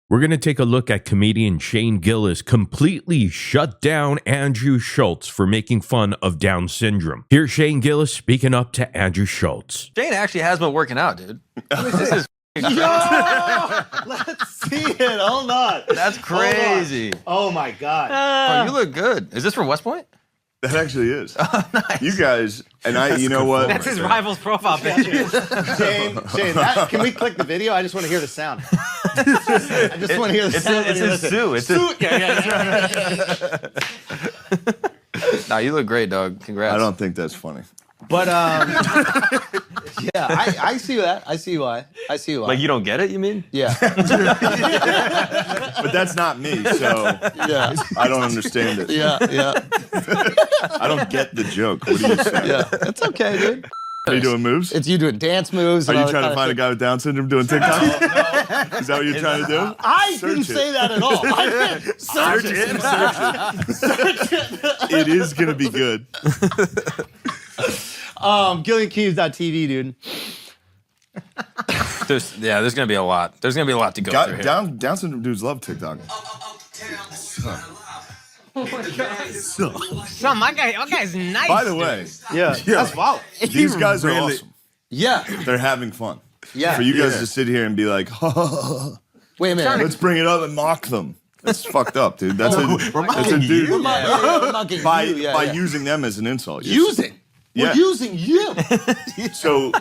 we're going to take a look at comedian Shane Gillis completely shut down Andrew Schulz for making fun of Down syndrome. Here's Shane Gillis speaking up to Andrew Schulz. Shane actually has been working out, dude. This is Yo! Let's see it. Hold on. That's crazy. Oh my God. Oh, you look good. Is this from West Point? That actually is. Oh, nice. You guys, and you know what? That's his rival's profile picture. Shane, can we click the video? I just want to hear the sound. I just want to hear the sound. It's his suit. It's Suit. Yeah. Nah, you look great, dog. Congrats. I don't think that's funny. But yeah, I see that. I see why. Like you don't get it, you mean? Yeah. But that's not me, so Yeah. I don't understand it. Yeah. I don't get the joke. What are you saying? Yeah. It's okay, dude. Are you doing moves? It's you doing dance moves. Are and you all trying that to kind find a of guy with Down syndrome doing TikTok? No. Is that what you're trying to do? I Search didn't say that at all. I didn't. Search it. It is going to be good. GillianKeys.tv, dude. There's gonna be a lot. There's gonna be a lot to go through here. Down syndrome dudes love TikTok. Son, my guy's nice. By the way, Yeah. That's wow. these guys are awesome. Yeah. They're having fun. Yeah. For you guys to sit here and be like, Wait a minute. let's bring it up and mock them. That's fucked up, dude. That's a dude. We're mocking By you. Yeah, yeah. using them as an insult. Using. Yeah. We're using you. So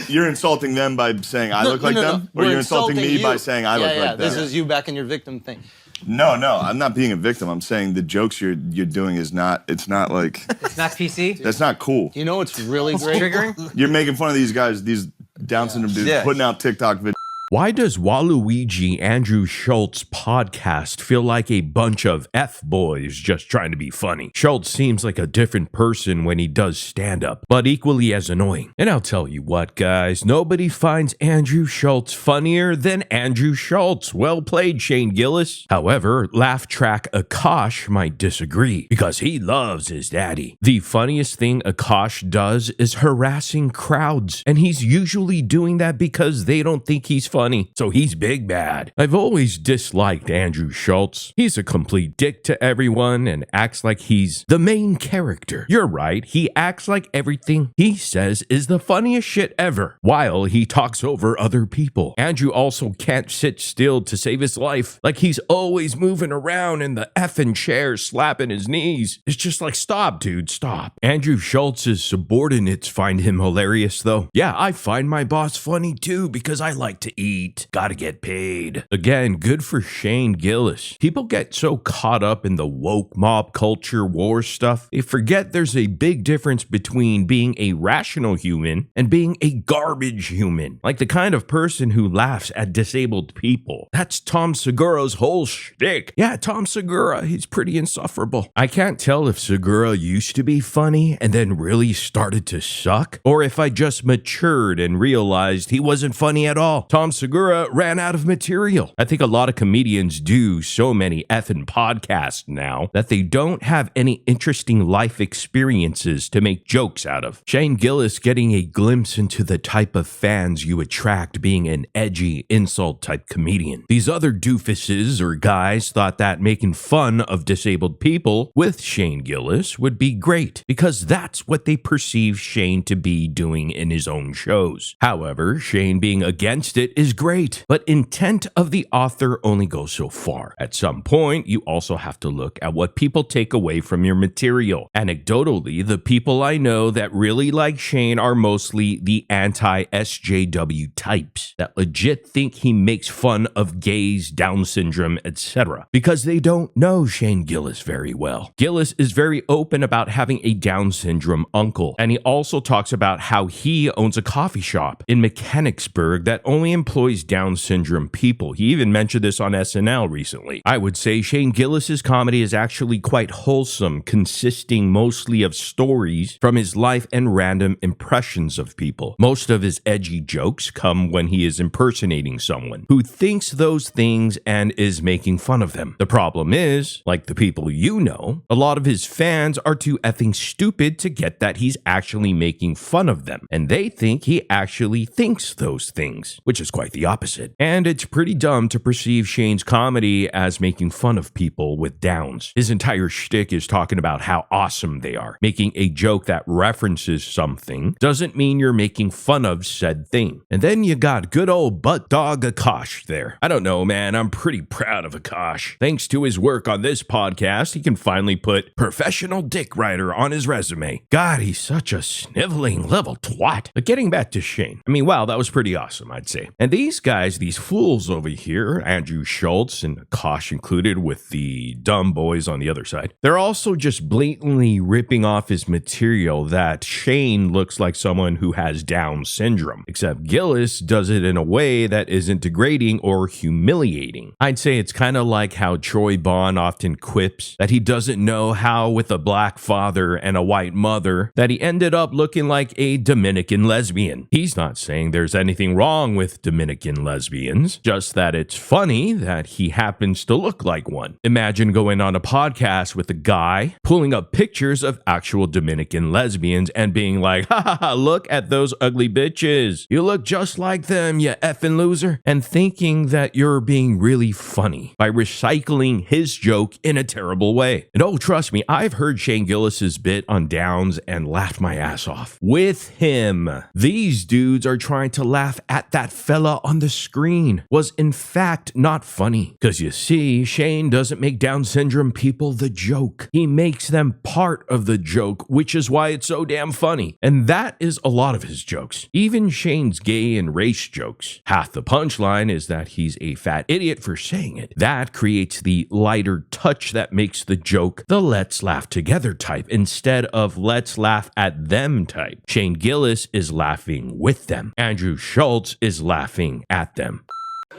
you're insulting them by saying I look like them? Or We're you're insulting me you. by saying I look like them? This is you back in your victim thing. No, I'm not being a victim. I'm saying the jokes you're doing it's not like, It's not PC. that's not cool. You know what's really great? Triggering. You're making fun of these guys, these Down syndrome dudes, Yeah. putting out TikTok videos. Why does Waluigi Andrew Schulz podcast feel like a bunch of F-boys just trying to be funny? Schulz seems like a different person when he does stand-up, but equally as annoying. And I'll tell you what, guys, nobody finds Andrew Schulz funnier than Andrew Schulz. Well played, Shane Gillis. However, laugh track Akash might disagree, because he loves his daddy. The funniest thing Akash does is harassing crowds, and he's usually doing that because they don't think he's funny. So he's big bad. I've always disliked Andrew Schulz. He's a complete dick to everyone and acts like he's the main character. You're right, he acts like everything he says is the funniest shit ever, while he talks over other people. Andrew also can't sit still to save his life. Like he's always moving around in the effing chair, slapping his knees. It's just like, stop, dude, stop. Andrew Schulz's subordinates find him hilarious, though. Yeah, I find my boss funny too because I like to eat. Gotta get paid. Again, good for Shane Gillis. People get so caught up in the woke mob culture war stuff, they forget there's a big difference between being a rational human and being a garbage human. Like the kind of person who laughs at disabled people. That's Tom Segura's whole shtick. Yeah, Tom Segura, he's pretty insufferable. I can't tell if Segura used to be funny and then really started to suck, or if I just matured and realized he wasn't funny at all. Tom Segura ran out of material. I think a lot of comedians do so many effing podcasts now that they don't have any interesting life experiences to make jokes out of. Shane Gillis getting a glimpse into the type of fans you attract being an edgy insult type comedian. These other doofuses or guys thought that making fun of disabled people with Shane Gillis would be great because that's what they perceive Shane to be doing in his own shows. However, Shane being against it is great, but intent of the author only goes so far. At some point, you also have to look at what people take away from your material. Anecdotally, the people I know that really like Shane are mostly the anti-SJW types that legit think he makes fun of gays, Down syndrome, etc. because they don't know Shane Gillis very well. Gillis is very open about having a Down syndrome uncle, and he also talks about how he owns a coffee shop in Mechanicsburg that only employs Down syndrome people. He even mentioned this on SNL recently. I would say Shane Gillis's comedy is actually quite wholesome, consisting mostly of stories from his life and random impressions of people. Most of his edgy jokes come when he is impersonating someone who thinks those things and is making fun of them. The problem is, like the people you know, a lot of his fans are too effing stupid to get that he's actually making fun of them, and they think he actually thinks those things, which is quite quite the opposite. And it's pretty dumb to perceive Shane's comedy as making fun of people with downs. His entire shtick is talking about how awesome they are. Making a joke that references something doesn't mean you're making fun of said thing. And then you got good old butt dog Akash there. I don't know, man. I'm pretty proud of Akash. Thanks to his work on this podcast, he can finally put professional dick writer on his resume. God, he's such a sniveling little twat. But getting back to Shane, I mean, wow, that was pretty awesome, I'd say. And these guys, these fools over here, Andrew Schulz and Akash included with the dumb boys on the other side, they're also just blatantly ripping off his material that Shane looks like someone who has Down syndrome, except Gillis does it in a way that isn't degrading or humiliating. I'd say it's kind of like how Troy Bond often quips that he doesn't know how with a black father and a white mother that he ended up looking like a Dominican lesbian. He's not saying there's anything wrong with Dominican lesbians, just that it's funny that he happens to look like one. Imagine going on a podcast with a guy pulling up pictures of actual Dominican lesbians and being like, ha ha ha, look at those ugly bitches. You look just like them, you effing loser. And thinking that you're being really funny by recycling his joke in a terrible way. And oh, trust me, I've heard Shane Gillis's bit on Downs and laughed my ass off. With him, these dudes are trying to laugh at that fella on the screen was in fact not funny. Because you see, Shane doesn't make Down syndrome people the joke. He makes them part of the joke, which is why it's so damn funny. And that is a lot of his jokes. Even Shane's gay and race jokes. Half the punchline is that he's a fat idiot for saying it. That creates the lighter touch that makes the joke the let's laugh together type instead of let's laugh at them type. Shane Gillis is laughing with them. Andrew Schulz is laughing at them.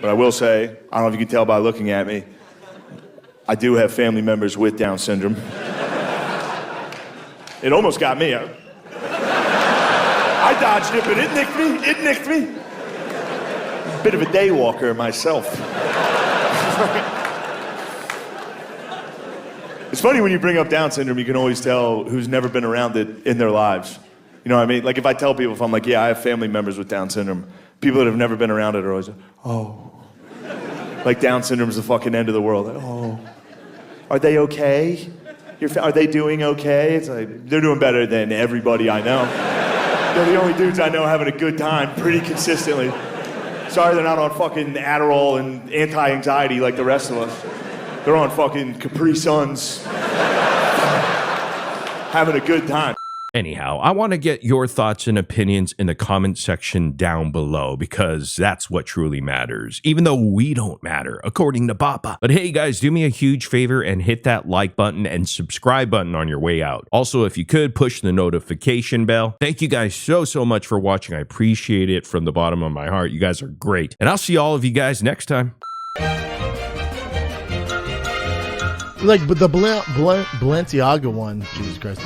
But I will say, I don't know if you can tell by looking at me, I do have family members with Down syndrome. It almost got me. I dodged it, but it nicked me. It nicked me. Bit of a day walker myself. It's funny when you bring up Down syndrome, you can always tell who's never been around it in their lives. You know what I mean? Like if I tell people, if I'm like, yeah, I have family members with Down syndrome, people that have never been around it are always like, oh. Like Down syndrome's the fucking end of the world. Like, oh. Are they okay? Are they doing okay? It's like, they're doing better than everybody I know. They're the only dudes I know having a good time pretty consistently. Sorry they're not on fucking Adderall and anti-anxiety like the rest of us. They're on fucking Capri Suns. Having a good time. Anyhow, I want to get your thoughts and opinions in the comment section down below because that's what truly matters, even though we don't matter, according to Papa. But hey guys, do me a huge favor and hit that like button and subscribe button on your way out. Also, if you could, push the notification bell. Thank you guys so much for watching. I appreciate it from the bottom of my heart. You guys are great. And I'll see all of you guys next time. Like, but the Balenciaga one, Jesus Christ.